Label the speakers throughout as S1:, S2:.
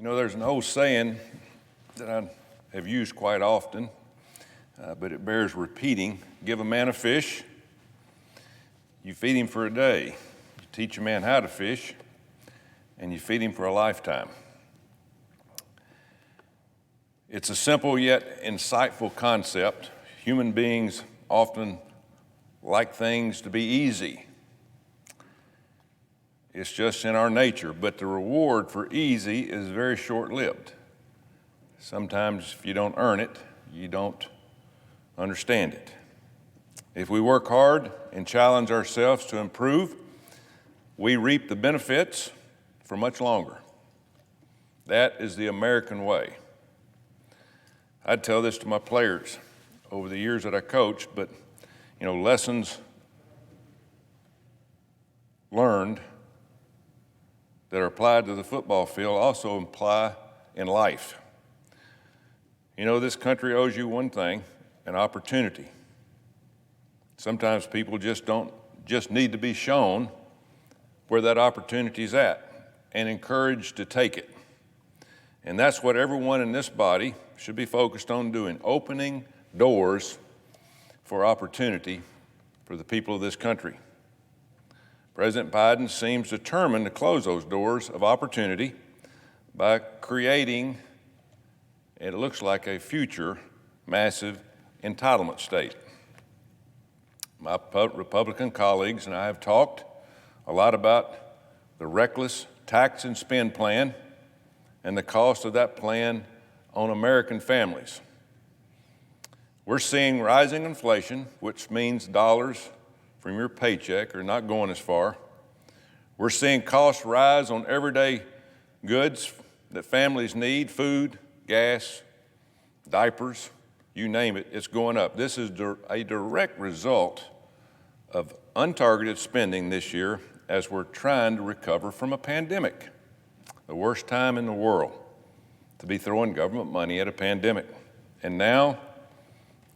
S1: You know, there's an old saying that I have used quite often, but it bears repeating. Give a man a fish, you feed him for a day. You teach a man how to fish, and you feed him for a lifetime. It's a simple yet insightful concept. Human beings often like things to be easy. It's just in our nature, but the reward for easy is very short-lived. Sometimes if you don't earn it, you don't understand it. If we work hard and challenge ourselves to improve, we reap the benefits for much longer. That is the American way. I'd tell this to my players over the years that I coached, but lessons learned that are applied to the football field also apply in life. This country owes you one thing, an opportunity. Sometimes people just need to be shown where that opportunity is at and encouraged to take it. And that's what everyone in this body should be focused on doing, opening doors for opportunity for the people of this country. President Biden seems determined to close those doors of opportunity by creating, it looks like, a future massive entitlement state. My Republican colleagues and I have talked a lot about the reckless tax and spend plan and the cost of that plan on American families. We're seeing rising inflation, which means dollars from your paycheck are not going as far. We're seeing costs rise on everyday goods that families need, food, gas, diapers, you name it, it's going up. This is a direct result of untargeted spending this year as we're trying to recover from a pandemic, the worst time in the world to be throwing government money at a pandemic. And now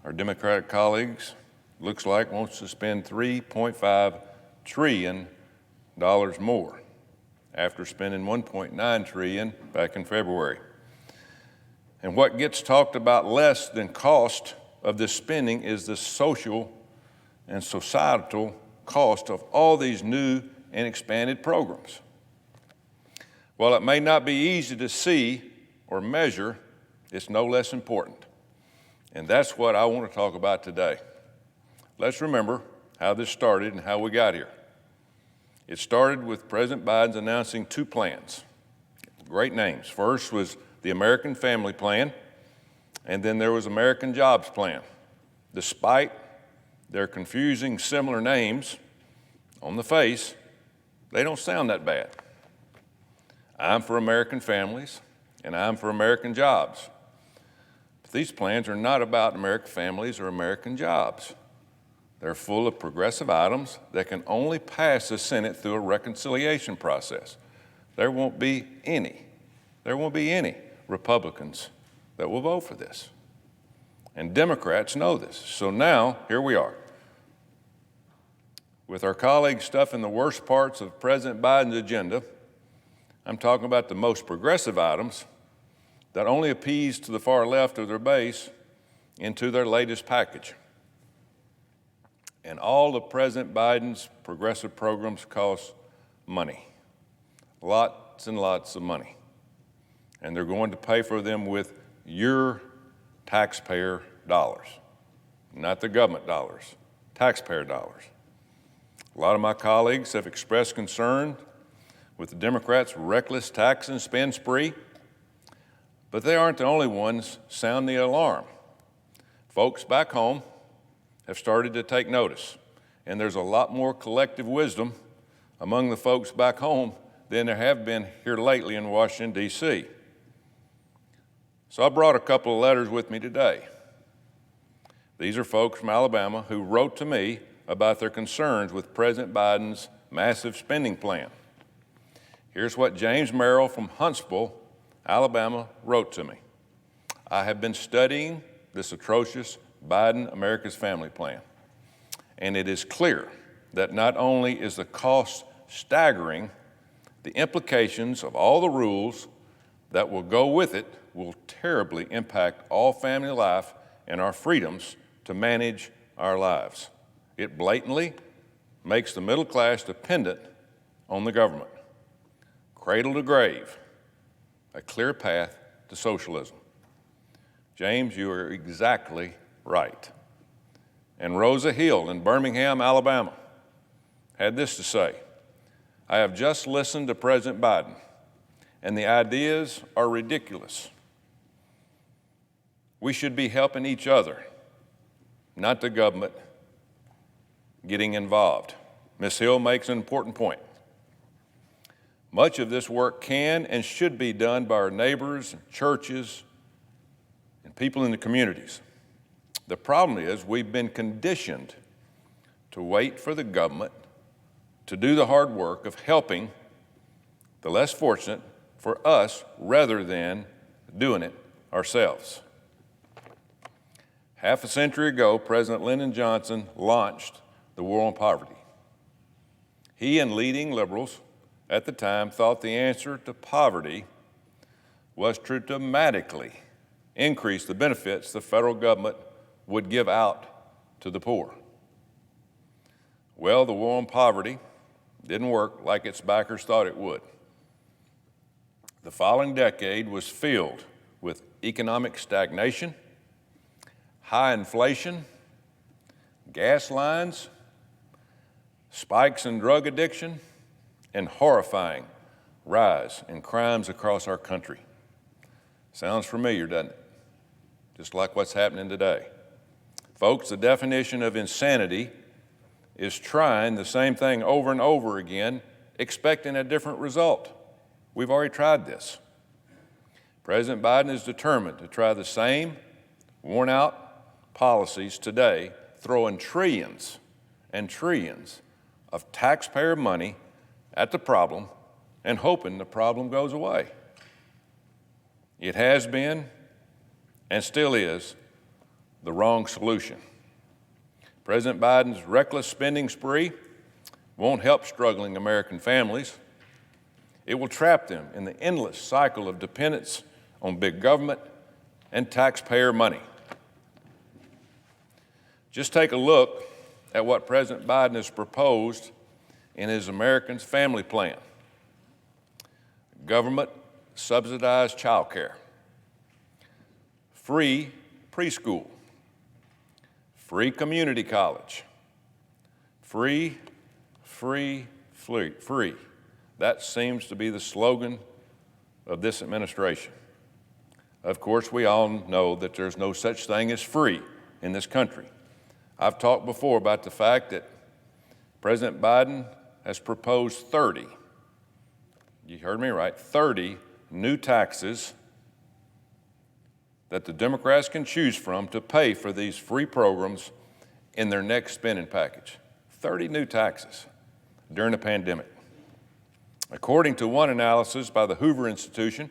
S1: our Democratic colleagues looks like wants to spend $3.5 trillion more after spending $1.9 trillion back in February. And what gets talked about less than cost of this spending is the social and societal cost of all these new and expanded programs. While it may not be easy to see or measure, it's no less important. And that's what I want to talk about today. Let's remember how this started and how we got here. It started with President Biden's announcing two plans, great names. First was the American Family Plan, and then there was American Jobs Plan. Despite their confusing similar names on the face, they don't sound that bad. I'm for American families, and I'm for American jobs. But these plans are not about American families or American jobs. They're full of progressive items that can only pass the Senate through a reconciliation process. There won't be any Republicans that will vote for this. And Democrats know this. So now, here we are. With our colleagues stuffing the worst parts of President Biden's agenda, I'm talking about the most progressive items that only appease to the far left of their base into their latest package. And all of President Biden's progressive programs cost money, lots and lots of money. And they're going to pay for them with your taxpayer dollars, not the government dollars, taxpayer dollars. A lot of my colleagues have expressed concern with the Democrats' reckless tax and spend spree, but they aren't the only ones sounding the alarm. Folks back home have started to take notice, and there's a lot more collective wisdom among the folks back home than there have been here lately in Washington, D.C. So I brought a couple of letters with me today. These are folks from Alabama who wrote to me about their concerns with President Biden's massive spending plan. Here's what James Merrill from Huntsville, Alabama, wrote to me. I have been studying this atrocious Biden America's Family Plan, and it is clear that not only is the cost staggering, the implications of all the rules that will go with it will terribly impact all family life and our freedoms to manage our lives. It blatantly makes the middle class dependent on the government. Cradle to grave, a clear path to socialism. James, you are exactly right. And Rosa Hill in Birmingham, Alabama, had this to say: I have just listened to President Biden, and the ideas are ridiculous. We should be helping each other, not the government getting involved. Ms. Hill makes an important point. Much of this work can and should be done by our neighbors, and churches, and people in the communities. The problem is we've been conditioned to wait for the government to do the hard work of helping the less fortunate for us rather than doing it ourselves. Half a century ago, President Lyndon Johnson launched the war on poverty. He and leading liberals at the time thought the answer to poverty was to dramatically increase the benefits the federal government would give out to the poor. Well, the war on poverty didn't work like its backers thought it would. The following decade was filled with economic stagnation, high inflation, gas lines, spikes in drug addiction, and horrifying rise in crimes across our country. Sounds familiar, doesn't it? Just like what's happening today. Folks, the definition of insanity is trying the same thing over and over again, expecting a different result. We've already tried this. President Biden is determined to try the same worn-out policies today, throwing trillions and trillions of taxpayer money at the problem and hoping the problem goes away. It has been and still is the wrong solution. President Biden's reckless spending spree won't help struggling American families. It will trap them in the endless cycle of dependence on big government and taxpayer money. Just take a look at what President Biden has proposed in his Americans Family Plan. Government subsidized child care, free preschool, free community college, free. That seems to be the slogan of this administration. Of course, we all know that there's no such thing as free in this country. I've talked before about the fact that President Biden has proposed 30, you heard me right, 30 new taxes that the Democrats can choose from to pay for these free programs in their next spending package. 30 new taxes during the pandemic. According to one analysis by the Hoover Institution,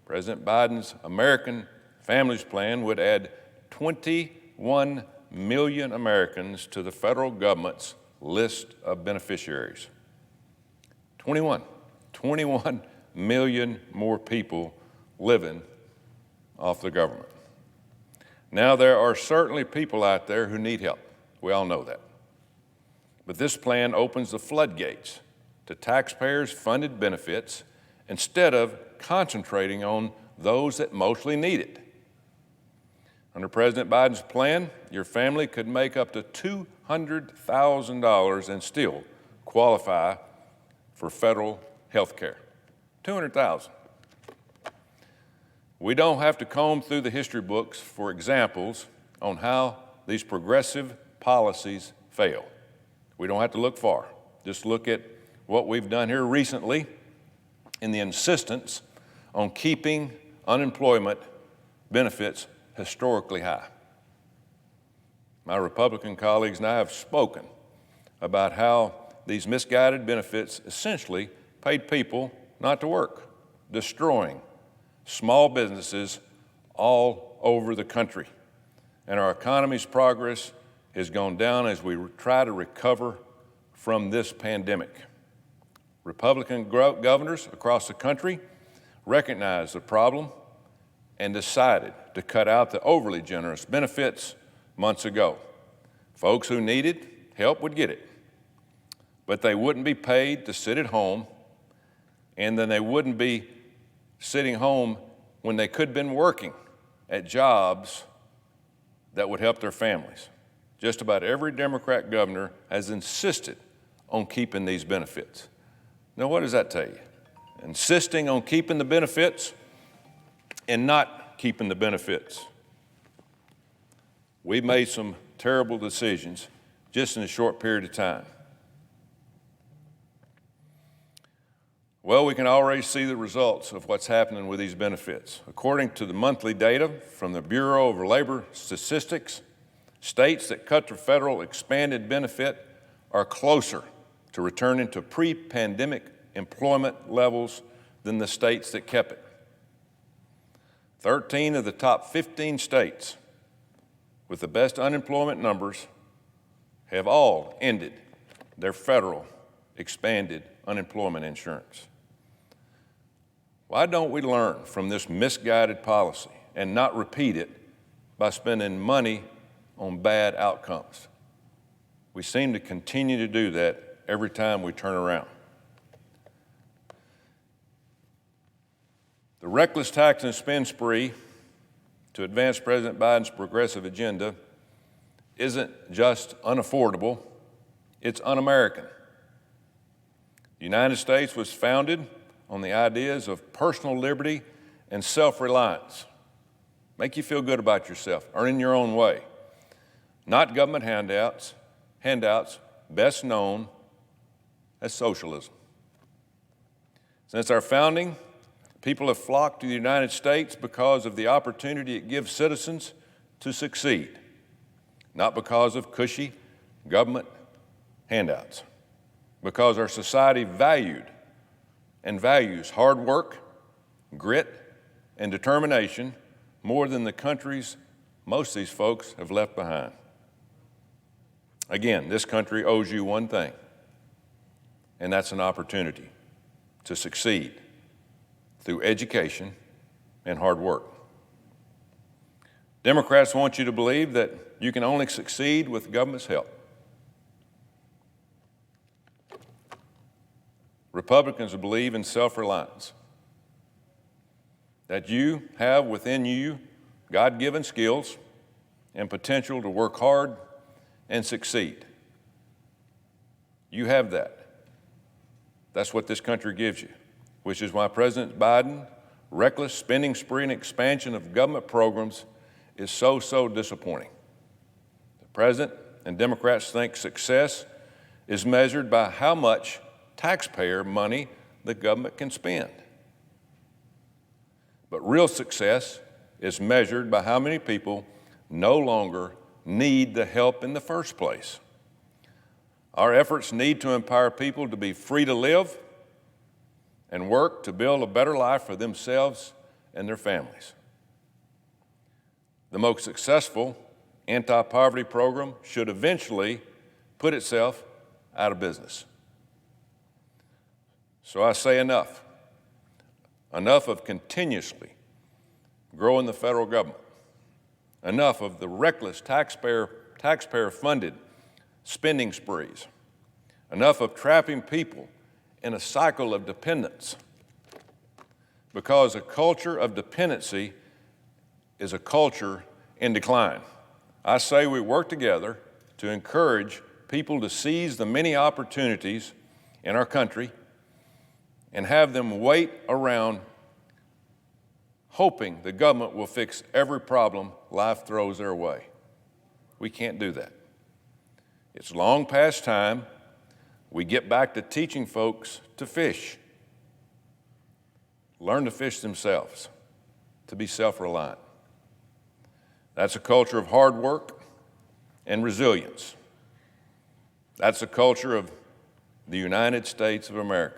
S1: President Biden's American Families Plan would add 21 million Americans to the federal government's list of beneficiaries. 21 million more people living off the government. Now, there are certainly people out there who need help. We all know that. But this plan opens the floodgates to taxpayers-funded benefits instead of concentrating on those that mostly need it. Under President Biden's plan, your family could make up to $200,000 and still qualify for federal health care. $200,000. We don't have to comb through the history books for examples on how these progressive policies fail. We don't have to look far. Just look at what we've done here recently in the insistence on keeping unemployment benefits historically high. My Republican colleagues and I have spoken about how these misguided benefits essentially paid people not to work, destroying small businesses all over the country. And our economy's progress has gone down as we try to recover from this pandemic. Republican governors across the country recognized the problem and decided to cut out the overly generous benefits months ago. Folks who needed help would get it, but they wouldn't be paid to sit at home, and then they wouldn't be sitting home when they could have been working at jobs that would help their families. Just about every Democrat governor has insisted on keeping these benefits. Now, what does that tell you? Insisting on keeping the benefits and not keeping the benefits. We've made some terrible decisions just in a short period of time. Well, we can already see the results of what's happening with these benefits. According to the monthly data from the Bureau of Labor Statistics, states that cut the federal expanded benefit are closer to returning to pre-pandemic employment levels than the states that kept it. 13 of the top 15 states with the best unemployment numbers have all ended their federal expanded unemployment insurance. Why don't we learn from this misguided policy and not repeat it by spending money on bad outcomes? We seem to continue to do that every time we turn around. The reckless tax and spend spree to advance President Biden's progressive agenda isn't just unaffordable, it's un-American. The United States was founded on the ideas of personal liberty and self-reliance. Make you feel good about yourself, earning your own way. Not government handouts, best known as socialism. Since our founding, people have flocked to the United States because of the opportunity it gives citizens to succeed, not because of cushy government handouts, because our society valued and values hard work, grit, and determination more than the countries most of these folks have left behind. Again, this country owes you one thing, and that's an opportunity to succeed through education and hard work. Democrats want you to believe that you can only succeed with the government's help. Republicans believe in self-reliance, that you have within you God-given skills and potential to work hard and succeed. You have that. That's what this country gives you, which is why President Biden's reckless spending spree and expansion of government programs is so disappointing. The President and Democrats think success is measured by how much taxpayer money the government can spend. But real success is measured by how many people no longer need the help in the first place. Our efforts need to empower people to be free to live and work to build a better life for themselves and their families. The most successful anti-poverty program should eventually put itself out of business. So I say enough. Enough of continuously growing the federal government. Enough of the reckless taxpayer-funded spending sprees. Enough of trapping people in a cycle of dependence. Because a culture of dependency is a culture in decline. I say we work together to encourage people to seize the many opportunities in our country and have them wait around hoping the government will fix every problem life throws their way. We can't do that. It's long past time we get back to teaching folks to fish. Learn to fish themselves, to be self-reliant. That's a culture of hard work and resilience. That's a culture of the United States of America.